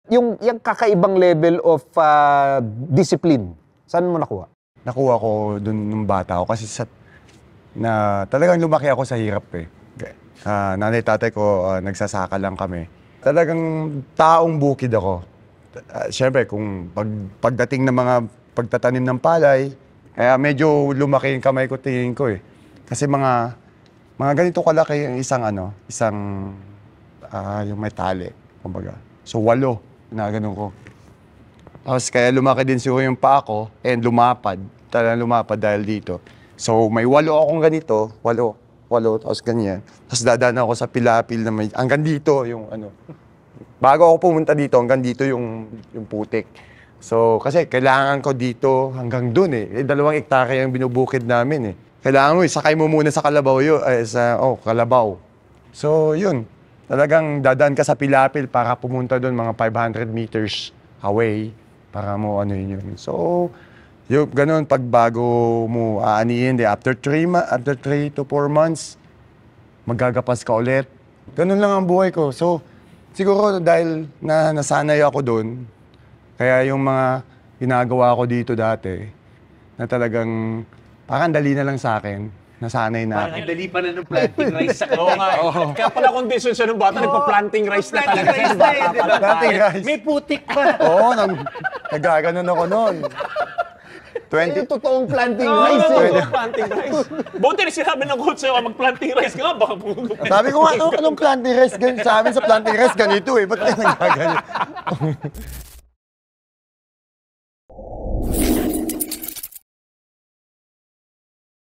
Yung kakaibang level of discipline, saan mo nakuha? Nakuha ko dun nung bata ako kasi talagang lumaki ako sa hirap eh. Nanay tatay ko, nagsasaka lang kami. Talagang taong bukid ako. Siyempre, kung pagdating ng mga pagtatanim ng palay, kaya medyo lumaki yung kamay ko, tingin ko eh. Kasi mga ganito kalaki yung yung may tali, kumbaga. So 8, ganun ko. Tapos kaya lumaki din siguro yung paa ko and lumapad. Talagang lumapad dahil dito. So may 8 akong ganito, 8, tapos ganyan. Tapos dadaan ako sa pilapil na may, hanggang dito yung ano. Bago ako pumunta dito, hanggang dito yung putik. So kasi kailangan ko dito hanggang dun eh. 2 hektarya yung binubukid namin eh. Kailangan mo, sakay mo muna sa kalabaw yun, kalabaw. So yun, talagang dadaan ka sa pilapil para pumunta dun mga 500 meters away para mo ano yun. So, yung ganun, pag bago mo aanihin, after 3 to 4 months, magagapas ka ulit. Ganun lang ang buhay ko. So, siguro dahil nasanay ako doon, kaya yung mga ginagawa ko dito dati, na talagang parang dali na lang sa akin, nasanay na ako. Parang dali pa na ng planting rice sa kanya. Oo nga. Kaya pala condition siya nung bata, nagpa-planting rice na talaga siya nung bata pa. Planting rice. May putik pa. Oo, nagaganon ako noon. Yung totoong planting rice eh. Planting rice. Buti na sinabi ng coach sa'yo, mag-planting rice ka nga, baka Sabi ko nga, anong planting rice? Sa amin sa planting rice, ganito eh. Ba't kayo nagaganon?